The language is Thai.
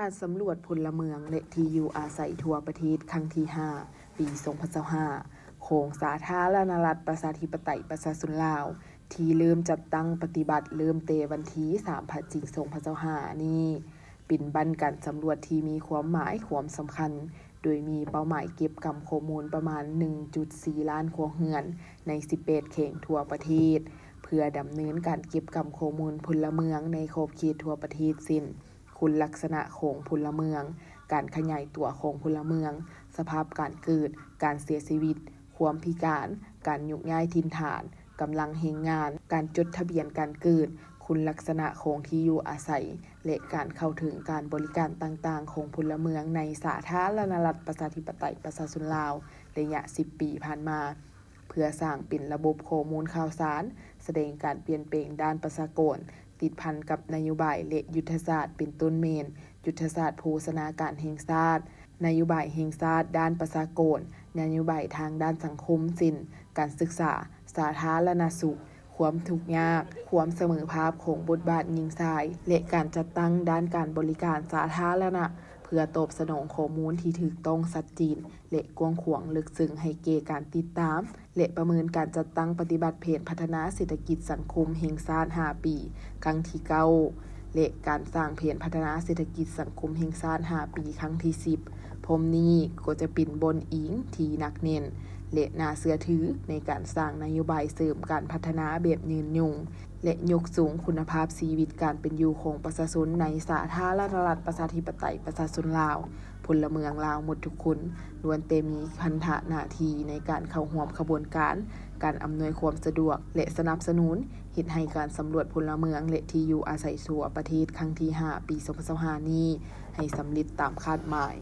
การสำรวจพลเมืองและที่อยู่อาศัยทั่วประเทศครั้งที่ 5 ปี 2025 โครงสาธารณรัฐประชาธิปไตยประชาชนลาว ที่เริ่มจัดตั้งปฏิบัติเริ่มเตวันที่3 พฤศจิกายน 2025 นี้เป็นบันการสำรวจที่มีความหมายความสำคัญ โดยมีเป้าหมายเก็บกำข้อมูลประมาณ 1.4 ล้านครัวเรือนใน 18 เขตทั่วประเทศ เพื่อดำเนินการเก็บกำข้อมูลพลเมืองในขอบเขตทั่วประเทศสิ้นคุณลักษณะของพลเมือง การขยายตัวของพลเมือง สภาพการเกิด การเสียชีวิต ความพิการ การยุกย้ายถิ่นฐาน กำลังแรงงาน การจดทะเบียนการเกิด คุณลักษณะของที่อยู่อาศัย และการเข้าถึงการบริการต่างๆของพลเมืองในสาธารณรัฐประชาธิปไตยประชาชนลาวระยะ 10 ปีผ่านมา เพื่อสร้างเป็นระบบข้อมูลข่าวสาร แสดงการเปลี่ยนแปลงด้านประชากร ติดพันกับนโยบายและยุทธศาสตร์เป็นต้นเมน ยุทธศาสตร์โภชนาการแห่งชาติ นโยบายแห่งชาติด้านประชากร นโยบายทางด้านสังคมสิ้น การศึกษา สาธารณสุข ความทุกข์ยาก ความเสมอภาพของบทบาทหญิงชาย และการจัดตั้งด้านการบริการสาธารณะ เพื่อตอบสนองข้อมูลที่ถูกต้องชัดเจนและกว้างขวางลึกซึ้งให้แก่การติดตาม และประเมินการจัดตั้งปฏิบัติแผนพัฒนาเศรษฐกิจสังคมแห่งชาติ 5 ปี ครั้งที่ 9 และการสร้างแผนพัฒนาเศรษฐกิจสังคมแห่งชาติ 5 ปี ครั้งที่ 10 พร้อมนี้ก็จะเป็นบนอิงที่หนักแน่นและน่าเชื่อถือในการสร้างนโยบายเสริมการพัฒนาแบบยืนยงและยกสูงคุณภาพชีวิตการเป็นอยู่ของประชาชนในสาธารณรัฐประชาธิปไตยประชาชนลาว พลเมืองลาวหมดทุกคนล้วนแต่มีพันธะหน้าที่ในการเข้าร่วมขบวนการอำนวยความสะดวกและสนับสนุนเฮ็ดให้การสำรวจพลเมืองและที่อยู่อาศัยทั่วประเทศครั้งที่ 5 ปี 2025 นี้ให้สำเร็จตามคาดหมาย